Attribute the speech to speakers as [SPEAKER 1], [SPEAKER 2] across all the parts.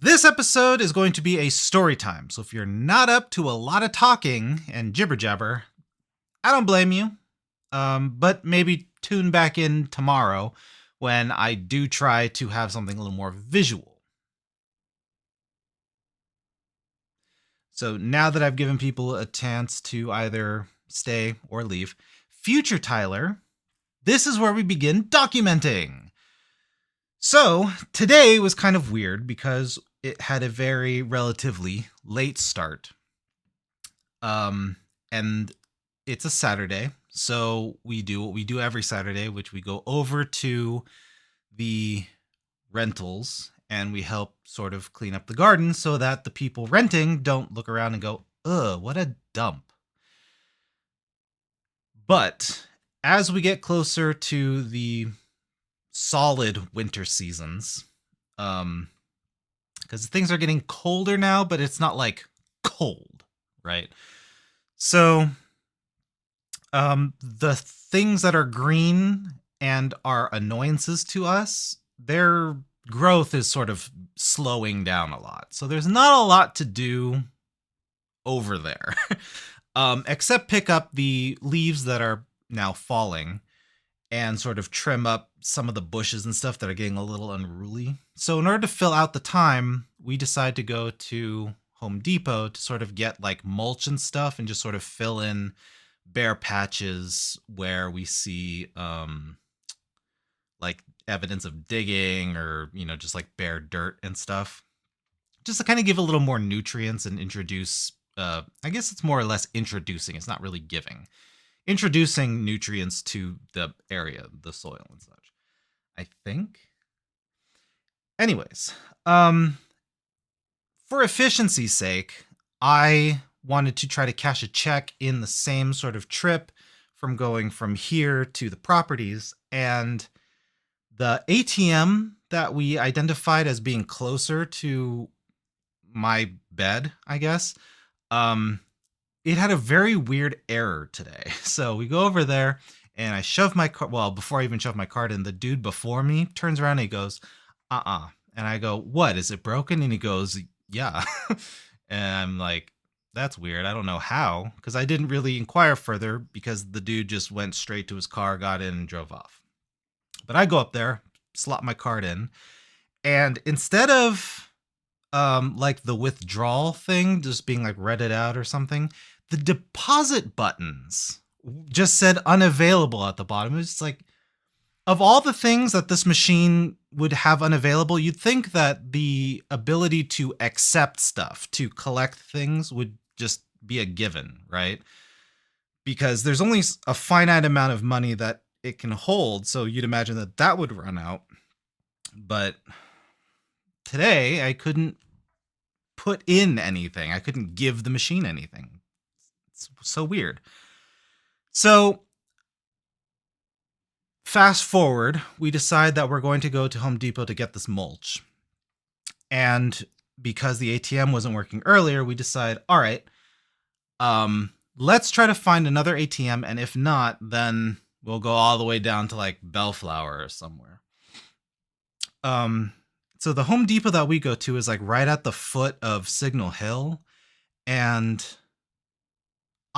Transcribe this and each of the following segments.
[SPEAKER 1] This episode is going to be a story time, so if you're not up to a lot of talking and jibber jabber, I don't blame you. But maybe tune back in tomorrow when I do try to have something a little more visual. So now that I've given people a chance to either stay or leave, future Tyler, this is where we begin documenting. So today was kind of weird because it had a very relatively late start. And it's a Saturday. So we do what we do every Saturday, which we go over to the rentals and we help sort of clean up the garden so that the people renting don't look around and go, ugh, what a dump. But as we get closer to the solid winter seasons, because things are getting colder now, but it's not like cold, right? So the things that are green and are annoyances to us, their growth is sort of slowing down a lot. So there's not a lot to do over there, except pick up the leaves that are now falling and sort of trim up some of the bushes and stuff that are getting a little unruly. So in order to fill out the time, we decide to go to Home Depot to sort of get like mulch and stuff and just sort of fill in bare patches where we see like evidence of digging or, just like bare dirt and stuff. Just to kind of give a little more nutrients and introduce, I guess it's more or less introducing. It's not really giving. Introducing nutrients to the area, the soil and such, I think. Anyways, for efficiency's sake, I wanted to try to cash a check in the same sort of trip from going from here to the properties, and the ATM that we identified as being closer to my bed, I guess, it had a very weird error today. So we go over there and I shove my card. Well, before I even shove my card in, the dude before me turns around and he goes, And I go, what? Is it broken? And he goes, yeah. And I'm like, that's weird. I don't know how, because I didn't really inquire further because the dude just went straight to his car, got in and drove off. But I go up there, slot my card in. And instead of like the withdrawal thing just being like read out or something, the deposit buttons just said unavailable at the bottom. It was just like, of all the things that this machine would have unavailable, you'd think that the ability to accept stuff, to collect things would just be a given, right? Because there's only a finite amount of money that it can hold. So you'd imagine that that would run out. But today I couldn't put in anything. I couldn't give the machine anything. It's so weird. So fast forward, we decide that we're going to go to Home Depot to get this mulch. And because the ATM wasn't working earlier, we decide, all right, let's try to find another ATM. And if not, then we'll go all the way down to like Bellflower or somewhere. So the Home Depot that we go to is like right at the foot of Signal Hill. And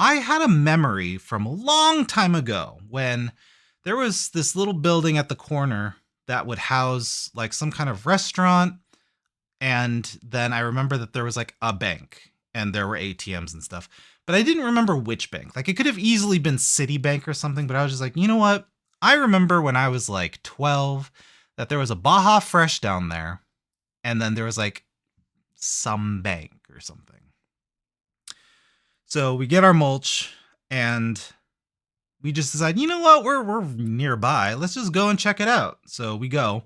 [SPEAKER 1] I had a memory from a long time ago when there was this little building at the corner that would house like some kind of restaurant. And then I remember that there was like a bank and there were ATMs and stuff, but I didn't remember which bank. Like it could have easily been Citibank or something, but I was just like, you know what? I remember when I was like 12 that there was a Baja Fresh down there. And then there was like some bank or something. So we get our mulch and we just decide, you know what? We're nearby. Let's just go and check it out. So we go.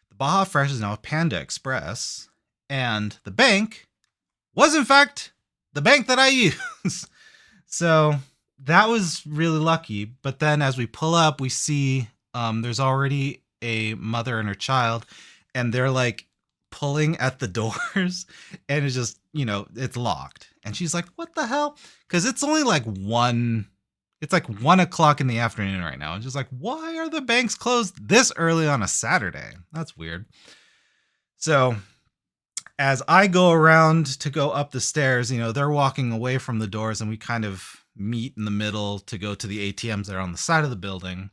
[SPEAKER 1] The Baja Fresh is now a Panda Express. And the bank was, in fact, the bank that I use. So that was really lucky. But then as we pull up, we see there's already a mother and her child. And they're like pulling at the doors. And it's just, it's locked. And she's like, what the hell? Because it's only like 1 o'clock in the afternoon right now. And just like, why are the banks closed this early on a Saturday? That's weird. So as I go around to go up the stairs, they're walking away from the doors and we kind of meet in the middle to go to the ATMs that are on the side of the building.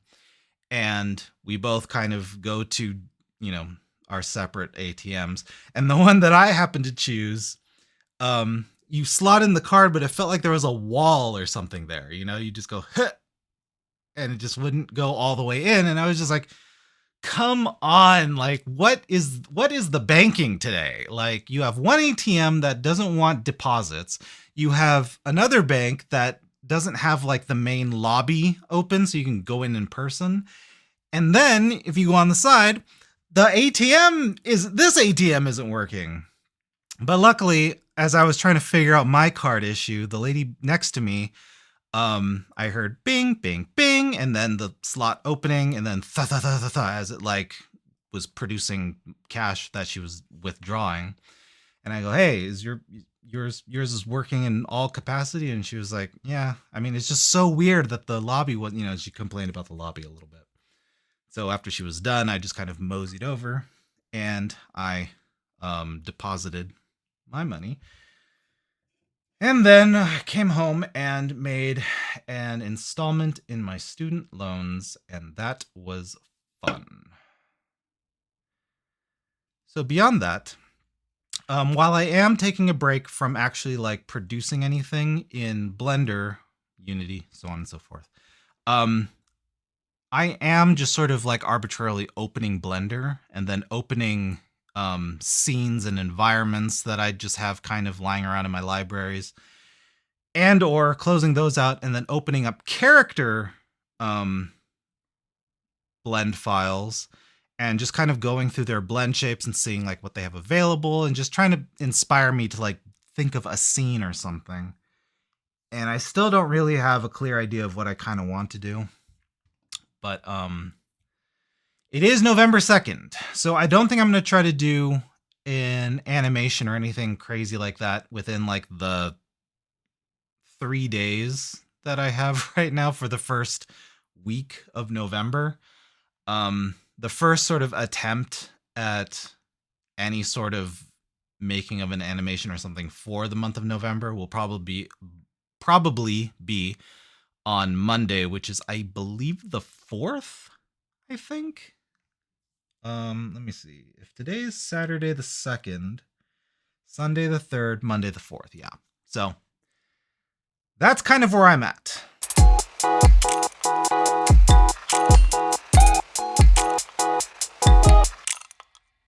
[SPEAKER 1] And we both kind of go to, you know, our separate ATMs. And the one that I happened to choose, you slot in the card, but it felt like there was a wall or something there. You just go, huh, and it just wouldn't go all the way in. And I was just like, come on, like what is the banking today? Like you have one ATM that doesn't want deposits. You have another bank that doesn't have like the main lobby open so you can go in person. And then if you go on the side, this ATM isn't working. But luckily, as I was trying to figure out my card issue, the lady next to me, I heard bing, bing, bing, and then the slot opening, and then tha tha tha tha tha as it like was producing cash that she was withdrawing. And I go, hey, is yours is working in all capacity? And she was like, yeah. I mean, it's just so weird that the lobby was, she complained about the lobby a little bit. So after she was done, I just kind of moseyed over and I deposited my money. And then came home and made an installment in my student loans, and that was fun. So beyond that, while I am taking a break from actually like producing anything in Blender, Unity, so on and so forth, I am just sort of like arbitrarily opening Blender and then opening scenes and environments that I just have kind of lying around in my libraries, and or closing those out and then opening up character blend files and just kind of going through their blend shapes and seeing like what they have available and just trying to inspire me to like think of a scene or something. And I still don't really have a clear idea of what I kind of want to do. But it is November 2nd, so I don't think I'm going to try to do an animation or anything crazy like that within like the 3 days that I have right now for the first week of November. The first sort of attempt at any sort of making of an animation or something for the month of November will probably be on Monday, which is I believe the 4th, I think. Let me see. If today is Saturday the 2nd, Sunday the 3rd, Monday the 4th, yeah. So that's kind of where I'm at.